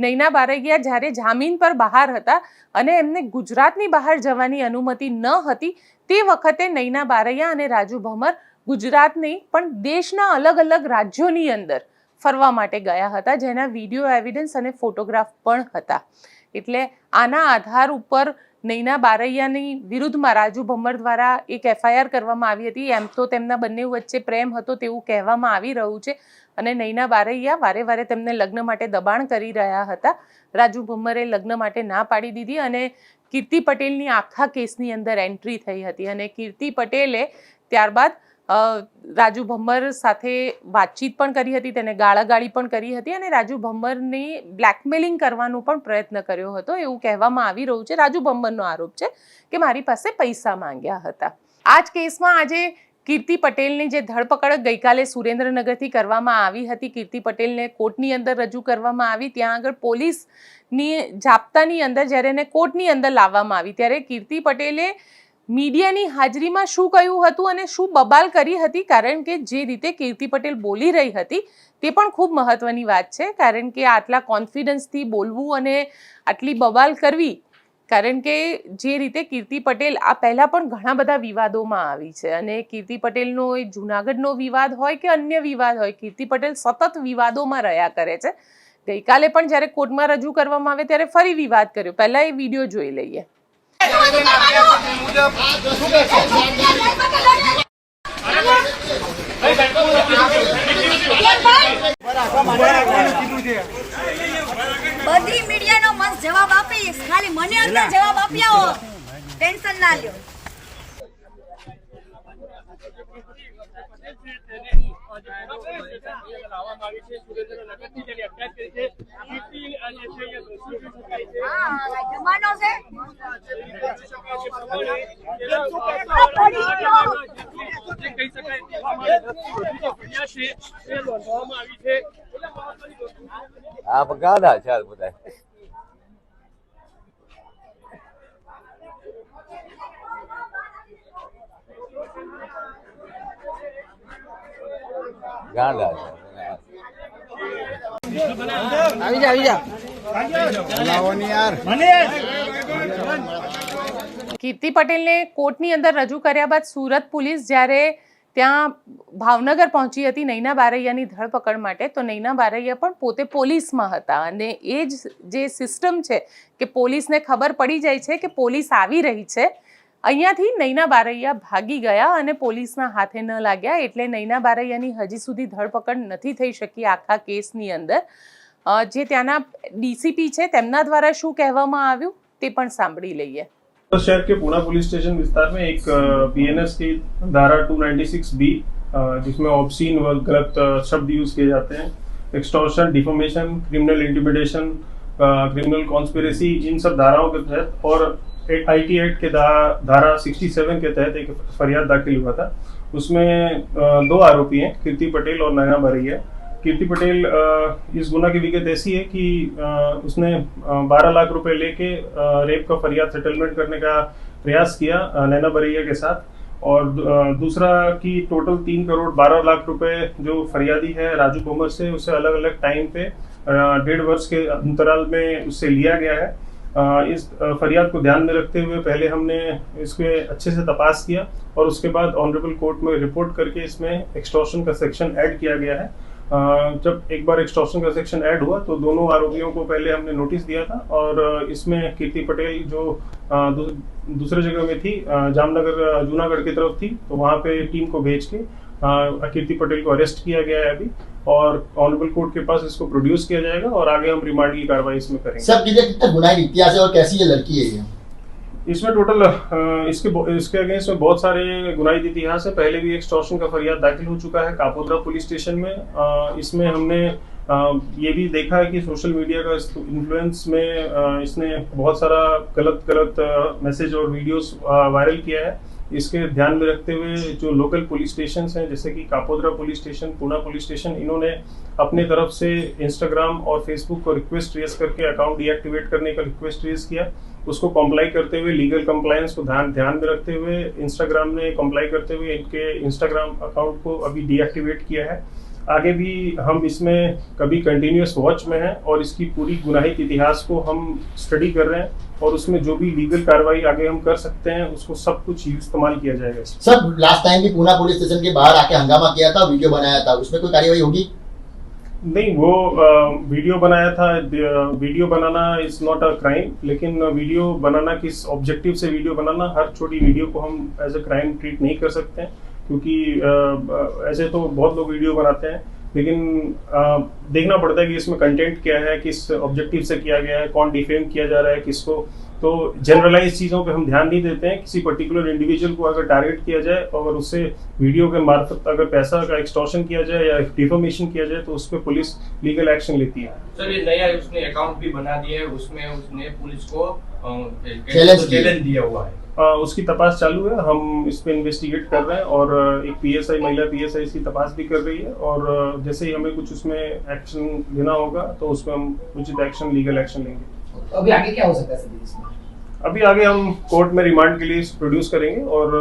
નૈના બારૈયા જ્યારે જામીન પર બહાર હતા અને એમને ગુજરાતની બહાર જવાની અનુમતિ ન હતી તે વખતે નૈના બારૈયા અને રાજુ ભમ્મર ગુજરાતની પણ દેશના અલગ અલગ રાજ્યોની અંદર ફરવા માટે ગયા હતા, જેના વિડીયો એવિડન્સ અને ફોટોગ્રાફ પણ હતા. એટલે આના આધાર ઉપર નૈના બારૈયાની વિરુદ્ધમાં રાજુ ભમ્મર દ્વારા એક FIR કરવામાં આવી હતી. એમ તો તેમના બંને વચ્ચે પ્રેમ હતો તેવું કહેવામાં આવી રહ્યું છે અને નૈના બારૈયા વારે વારે તેમને લગ્ન માટે દબાણ કરી રહ્યા હતા. રાજુ ભમ્મરે લગ્ન માટે ના પાડી દીધી અને કીર્તિ પટેલની આખા કેસની અંદર એન્ટ્રી થઈ હતી અને કીર્તિ પટેલે ત્યારબાદ રાજુ ભમ્મર સાથે વાતચીત પણ કરી હતી, તેને ગાળાગાળી પણ કરી હતી અને રાજુ ભમ્મરની બ્લેકમેલિંગ કરવાનો પણ પ્રયત્ન કર્યો હતો એવું કહેવામાં આવી રહ્યું છે. રાજુ ભમ્મરનો આરોપ છે કે મારી પાસે પૈસા માંગ્યા હતા. આ જ કેસમાં આજે કીર્તિ પટેલની જે ધરપકડ ગઈકાલે સુરેન્દ્રનગરથી કરવામાં આવી હતી, કીર્તિ પટેલને કોર્ટની અંદર રજૂ કરવામાં આવી. ત્યાં આગળ પોલીસની જાપ્તાની અંદર જ્યારે એને કોર્ટની અંદર લાવવામાં આવી ત્યારે કીર્તિ પટેલે મીડિયાની હાજરીમાં શું કહ્યું હતું અને શું બબાલ કરી હતી, કારણ કે જે રીતે કીર્તિ પટેલ બોલી રહી હતી તે પણ ખૂબ મહત્વની વાત છે. કારણ કે આટલા કોન્ફિડન્સથી બોલવું અને આટલી બબાલ કરવી, કારણ કે જે રીતે કીર્તિ પટેલ આ પહેલા પણ ઘણા બધા વિવાદોમાં આવી છે અને કીર્તિ પટેલનો એ જૂનાગઢનો વિવાદ હોય કે અન્ય વિવાદ હોય, કીર્તિ પટેલ સતત વિવાદોમાં રહ્યા કરે છે. ગઈકાલે પણ જ્યારે કોર્ટમાં રજૂ કરવામાં આવે ત્યારે ફરી વિવાદ કર્યો. પહેલા એ વિડીયો જોઈ લઈએ. બધી મીડિયાનો મસ્ત જવાબ આપીશ, ખાલી મને અંદર જવાબ આપી આવો, ટેન્શન ના લ્યો. જમાનો છે આ બગાડા છે બધા. ગાંડા છે. આવી જા કીર્તિ પટેલને કોર્ટની અંદર રજૂ કર્યા બાદ સુરત પોલીસ જ્યારે ત્યાં ભાવનગર પહોંચી હતી નૈના બારૈયાની ધરપકડ માટે, તો નૈના બારૈયા પણ પોતે પોલીસમાં હતા અને એ જ જે સિસ્ટમ છે કે પોલીસને ખબર પડી જાય છે કે પોલીસ આવી રહી છે, અહીંયાથી નૈના બારૈયા ભાગી ગયા અને પોલીસના હાથે ન લાગ્યા. એટલે નૈના બારૈયાની હજી સુધી ધરપકડ નથી થઈ શકી આખા કેસની અંદર. જે ત્યાંના ડીસીપી છે તેમના દ્વારા શું કહેવામાં આવ્યું તે પણ સાંભળી લઈએ. शहर के पूना पुलिस स्टेशन विस्तार में एक BNS की धारा 296B जिसमें ऑब्सीन व गलत शब्द यूज किए जाते हैं, extortion, deformation, criminal intimidation, criminal conspiracy, इन सब धाराओं के तहत और IT एक्ट के धारा 67 के तहत एक फरियाद दाखिल हुआ था. उसमें 2 आरोपी हैं, कीर्ति पटेल और नैना बारैया. कीर्ति पटेल इस गुना की विगत ऐसी है कि उसने 12 लाख रुपए लेके रेप का फरियाद सेटलमेंट करने का प्रयास किया नैना बरैया के साथ। और दूसरा कि टोटल 3 करोड़ 12 लाख रुपए जो फरियादी है राजू कोमर से, उसे अलग अलग टाइम पे 1.5 वर्ष के अंतराल में उससे लिया गया है। इस फरियाद को ध्यान में रखते हुए पहले हमने इसके अच्छे से तपास किया और उसके बाद ऑनरेबल कोर्ट में रिपोर्ट करके इसमें एक्सटॉर्शन का सेक्शन ऐड किया गया है। जब एक बार एक्सटॉर्शन का सेक्शन ऐड हुआ तो दोनों आरोपियों को पहले हमने नोटिस दिया था और इसमें कीर्ति पटेल जो दूसरे जगह में थी, जामनगर जूनागढ़ की तरफ थी, तो वहाँ पे टीम को भेज के कीर्ति पटेल को अरेस्ट किया गया है अभी और ऑनरेबल कोर्ट के पास इसको प्रोड्यूस किया जाएगा और आगे हम रिमांड की कार्रवाई इसमें करेंगे। सर कितना गुनाही इतिहास है और कैसी ये लड़की है ये? इसमें टोटल इसके अगेंस्ट में बहुत सारे गुनाहित इतिहास है। पहले भी एक्सटॉर्शन का फरियाद दाखिल हो चुका है कापोद्रा पुलिस स्टेशन में। इसमें हमने ये भी देखा है कि सोशल मीडिया का इन्फ्लुएंस में इसने बहुत सारा गलत मैसेज और वीडियोस वायरल किया है। इसके ध्यान में रखते हुए जो लोकल पुलिस स्टेशन हैं जैसे कि Kapodra police station, Poona police station, इन्होंने अपने तरफ से इंस्टाग्राम और फेसबुक को रिक्वेस्ट रेज करके अकाउंट डीएक्टिवेट करने का रिक्वेस्ट रेज किया। उसको कंप्लाई करते हुए लीगल कंप्लायंस को ध्यान में रखते हुए इंस्टाग्राम ने कंप्लाई करते हुए इनके इंस्टाग्राम अकाउंट को अभी डीएक्टिवेट किया है। आगे भी हम इसमें कभी कंटिन्यूअस वॉच में हैं और इसकी पूरी गुनाहित इतिहास को हम स्टडी कर रहे हैं और उसमें जो भी लीगल कार्रवाई आगे हम कर सकते हैं उसको सब कुछ इस्तेमाल किया जाएगा। सर लास्ट टाइम भी पूना पुलिस स्टेशन के बाहर आके हंगामा किया था, वीडियो बनाया था, उसमें कोई कार्रवाई होगी? नहीं, वो वीडियो बनाया था। Video banana is not a crime, लेकिन वीडियो बनाना किस ऑब्जेक्टिव से वीडियो बनाना, हर छोटी वीडियो को हम एज अ क्राइम ट्रीट नहीं कर सकते हैं क्योंकि ऐसे तो बहुत लोग वीडियो बनाते हैं, लेकिन देखना पड़ता है कि इसमें कंटेंट क्या है, किस ऑब्जेक्टिव से किया गया है, कौन डिफेम किया जा रहा है किसको। तो जनरलाइज चीज़ों पे हम ध्यान नहीं देते हैं। किसी पर्टिकुलर इंडिविजुअल को अगर टारगेट किया जाए और उससे वीडियो के मार्फत अगर पैसा का एक्सटॉर्शन किया जाए या डिफॉर्मेशन किया जाए तो उस पर पुलिस लीगल एक्शन लेती है। सर ये नया उसने अकाउंट भी बना दिया है, उसमें उसने पुलिस को चैलेंज दिया हुआ है। उसकी तपास चालू है, हम इस पे इन्वेस्टिगेट कर रहे हैं और एक पीएसआई, महिला पीएसआई इसकी तपास भी कर रही है और जैसे ही हमें कुछ उसमें एक्शन लेना होगा तो उसमें हम उचित एक्शन, लीगल एक्शन लेंगे। अभी आगे क्या हो सकता है सर इसमें? अभी आगे हम कोर्ट में रिमांड के लिए प्रोड्यूस करेंगे और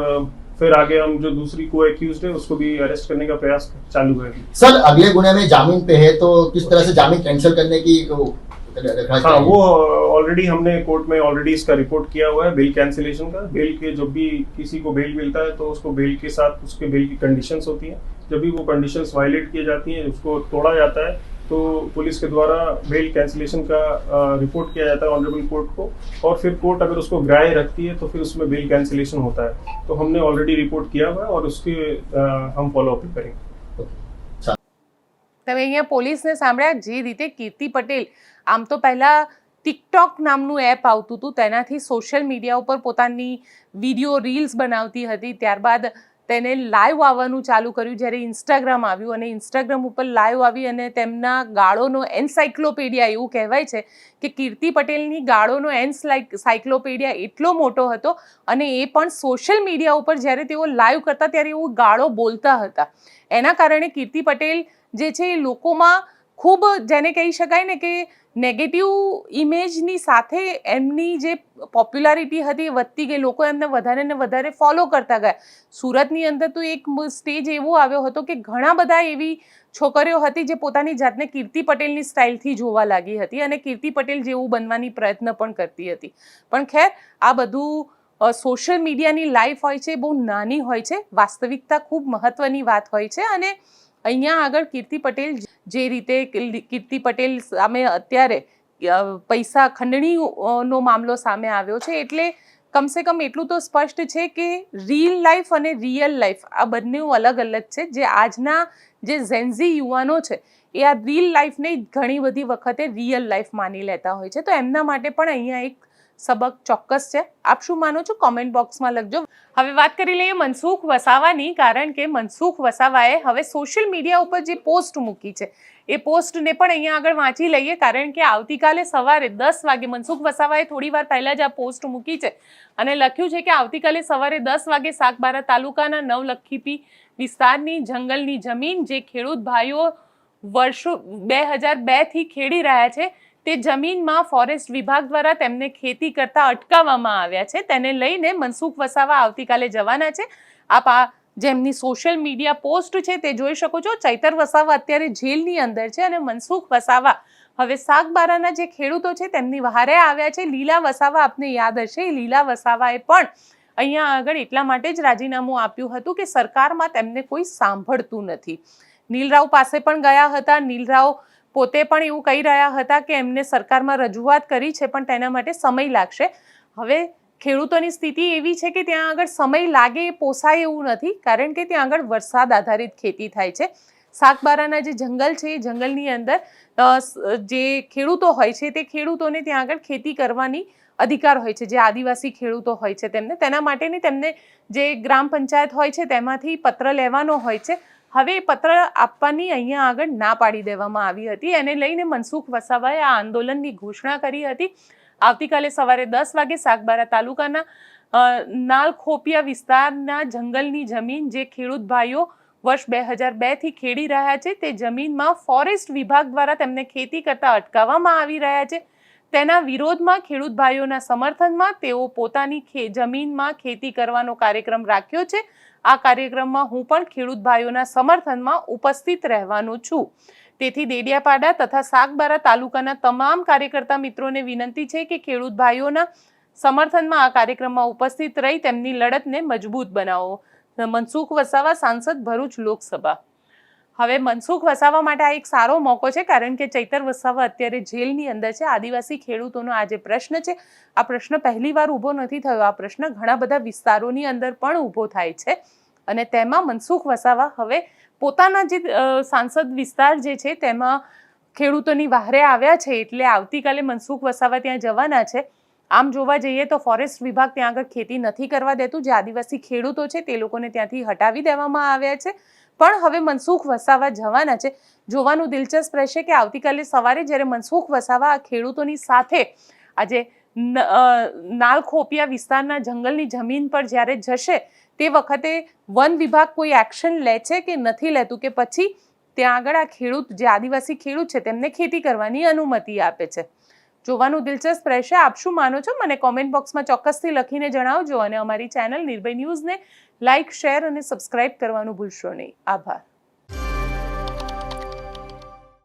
फिर आगे हम जो दूसरी को एक्यूज्ड है उसको भी अरेस्ट करने का प्रयास चालू है। सर अगले गुने में जामीन पे है तो किस तरह से जामीन कैंसिल करने की हाँ, वो ऑलरेडी हमने कोर्ट में ऑलरेडी इसका रिपोर्ट किया हुआ है बेल कैंसिलेशन का। बेल के जब भी किसी को बेल मिलता है तो उसको बेल के साथ उसके बेल की कंडीशंस होती हैं। जब भी वो कंडीशंस वायलेट की जाती हैं, उसको तोड़ा जाता है तो पुलिस के द्वारा बेल कैंसिलेशन का रिपोर्ट किया जाता है ऑनरेबल कोर्ट को और फिर कोर्ट अगर उसको ग्राह्य रखती है तो फिर उसमें बेल कैंसिलेशन होता है। तो हमने ऑलरेडी रिपोर्ट किया हुआ है और उसके हम फॉलोअप करेंगे। તમે અહીંયા પોલીસને સાંભળ્યા જે રીતે કીર્તિ પટેલ આમ તો પહેલાં ટિકટોક નામનું એપ આવતું હતું તેનાથી સોશિયલ મીડિયા ઉપર પોતાની વિડીયો રીલ્સ બનાવતી હતી, ત્યારબાદ તેને લાઈવ આવવાનું ચાલુ કર્યું જ્યારે ઇન્સ્ટાગ્રામ આવ્યું અને ઇન્સ્ટાગ્રામ ઉપર લાઈવ આવી અને તેમના ગાળોનો એન્સાઇક્લોપીડિયા એવું કહેવાય છે કે કીર્તિ પટેલની ગાળોનો એન્સાઇક્લોપીડિયા એટલો મોટો હતો અને એ પણ સોશિયલ મીડિયા ઉપર જ્યારે તેઓ લાઈવ કરતા ત્યારે એવું ગાળો બોલતા હતા। એના કારણે કીર્તિ પટેલ જે છે એ લોકોમાં ખૂબ જેને કહી શકાય ને કે નેગેટિવ ઇમેજની સાથે એમની જે પોપ્યુલારિટી હતી એ વધતી ગઈ, લોકો એમને વધારે ને વધારે ફોલો કરતા ગયા। સુરતની અંદર તો એક સ્ટેજ એવો આવ્યો હતો કે ઘણા બધા એવી છોકરીઓ હતી જે પોતાની જાતને કીર્તિ પટેલની સ્ટાઇલથી જોવા લાગી હતી અને કીર્તિ પટેલ જેવું બનવાની પ્રયત્ન પણ કરતી હતી। પણ ખેર આ બધું સોશિયલ મીડિયાની લાઈફ હોય છે, બહુ નાની હોય છે, વાસ્તવિકતા ખૂબ મહત્વની વાત હોય છે અને અહીંયા આગળ કીર્તિ પટેલ જે રીતે કીર્તિ પટેલ સામે અત્યારે પૈસા ખંડણીનો મામલો સામે આવ્યો છે એટલે કમસે કમ એટલું તો સ્પષ્ટ છે કે રીલ લાઈફ અને રિયલ લાઈફ આ બંને અલગ અલગ છે। જે આજના જે ઝેન્ઝી યુવાનો છે એ આ રીલ લાઈફને ઘણી બધી વખતે રિયલ લાઈફ માની લેતા હોય છે, તો એમના માટે પણ અહીંયા એક સબક ચોક્કસ છે। આપ શું માનો છો કોમેન્ટ બોક્સમાં લખજો। હવે વાત કરી લઈએ મનસુખ વસાવાની, કારણ કે મનસુખ વસાવાએ હવે સોશિયલ મીડિયા ઉપર જે પોસ્ટ મૂકી છે એ પોસ્ટને પણ અહીંયા આગળ વાંચી લઈએ, કારણ કે આવતીકાલે સવારે 10 વાગે મનસુખ વસાવાએ થોડી વાર પહેલાં જ આ પોસ્ટ મૂકી છે અને લખ્યું છે કે આવતીકાલે સવારે 10 વાગે સાગબારા તાલુકાના નવલખીપી વિસ્તારની જંગલની જમીન જે ખેડૂત ભાઈઓ વર્ષો 2002 થી ખેડી રહ્યા છે તે જમીનમાં ફોરેસ્ટ વિભાગ દ્વારા તેમને ખેતી કરતા અટકાવવામાં આવ્યા છે. તેને લઈને મનસુખ વસાવા આવતીકાલે જવાના છે. આપ આ જેમની સોશિયલ મીડિયા પોસ્ટ છે તે જોઈ શકો છો. ચૈતર વસાવા અત્યારે જેલની અંદર છે અને મનસુખ વસાવા હવે સાગબારાના જે ખેડૂતો છે તેમની વહારે આવ્યા છે. લીલા વસાવા આપને યાદ હશે, લીલા વસાવાએ પણ અહીંયા આગળ એટલા માટે જ રાજીનામું આપ્યું હતું કે સરકારમાં તેમને કોઈ સાંભળતું નથી. નીલરાવ પાસે પણ ગયા હતા. નીલરાવ પોતે પણ એવું કહી રહ્યા હતા કે એમને સરકારમાં રજૂઆત કરી છે પણ તેના માટે સમય લાગશે. હવે ખેડૂતોની સ્થિતિ એવી છે કે ત્યાં આગળ સમય લાગે એ પોસાય એવું નથી, કારણ કે ત્યાં આગળ વરસાદ આધારિત ખેતી થાય છે. સાગબારાના જે જંગલ છે એ જંગલની અંદર જે ખેડૂતો હોય છે તે ખેડૂતોને ત્યાં આગળ ખેતી કરવાની અધિકાર હોય છે. જે આદિવાસી ખેડૂતો હોય છે તેના માટેની તેમને જે ગ્રામ પંચાયત હોય છે તેમાંથી પત્ર લેવાનો હોય છે. હવે એ પત્ર આપવાની અહીંયા આગળ ના પાડી દેવામાં આવી હતી. એને લઈને મનસુખ વસાવાએ આ આંદોલનની ઘોષણા કરી હતી. આવતીકાલે સવારે 10 વાગે સાગબારા તાલુકાના નાલખોપિયા વિસ્તારના જંગલની જમીન જે ખેડૂત ભાઈઓ વર્ષ 2002 થી ખેડી રહ્યા છે તે જમીનમાં ફોરેસ્ટ વિભાગ દ્વારા તેમને ખેતી કરતા અટકાવવામાં આવી રહ્યા છે. તેના વિરોધમાં ખેડૂત ભાઈઓના સમર્થનમાં તેઓ પોતાની જમીનમાં ખેતી કરવાનો કાર્યક્રમ રાખ્યો છે. આ કાર્યક્રમમાં હું પણ ખેડૂત ભાઈઓના સમર્થનમાં ઉપસ્થિત રહેવાનું છું. તેથી દેડિયાપાડા તથા સાગબારા તાલુકાના તમામ કાર્યકર્તા મિત્રોને વિનંતી છે કે ખેડૂત ભાઈઓના સમર્થનમાં આ કાર્યક્રમમાં ઉપસ્થિત રહી તેમની લડતને મજબૂત બનાવો. મનસુખ વસાવા, સાંસદ, ભરૂચ લોકસભા. હવે મનસુખ વસાવા માટે આ એક સારો મોકો છે, કારણ કે ચૈતર વસાવા અત્યારે જેલની અંદર છે. આદિવાસી ખેડૂતોનો આ જે પ્રશ્ન છે આ પ્રશ્ન પહેલી વાર ઊભો નથી થયો. આ પ્રશ્ન ઘણા બધા વિસ્તારોની અંદર પણ ઊભો થાય છે અને તેમાં મનસુખ વસાવા હવે પોતાના જે સાંસદ વિસ્તાર જે છે તેમાં ખેડૂતોની વહારે આવ્યા છે. એટલે આવતીકાલે મનસુખ વસાવા ત્યાં જવાના છે. આમ જોવા જઈએ તો ફોરેસ્ટ વિભાગ ત્યાં આગળ ખેતી નથી કરવા દેતું. જે આદિવાસી ખેડૂતો છે તે લોકોને ત્યાંથી હટાવી દેવામાં આવ્યા છે. પણ હવે મનસુખ વસાવા જવાના છે. જોવાનું દિલચસ્પ રહેશે કે આવતીકાલે સવારે જ્યારે મનસુખ વસાવા આ ખેડૂતોની સાથે આજે નાલખોપિયા વિસ્તારના જંગલની જમીન પર જ્યારે જશે તે વખતે વન વિભાગ કોઈ એક્શન લે છે કે નથી લેતું, કે પછી ત્યાં આગળ આ ખેડૂત જે આદિવાસી ખેડૂત છે તેમને ખેતી કરવાની અનુમતિ આપે છે. જોવાનું દિલચસ્પ રહેશે. આપ શું માનો છો મને કોમેન્ટ બોક્સમાં ચોક્કસથી લખીને જણાવજો અને અમારી ચેનલ નિર્ભય ન્યૂઝને લાઇક, શેર અને સબસ્ક્રાઇબ કરવાનું ભૂલશો નહીં. આભાર.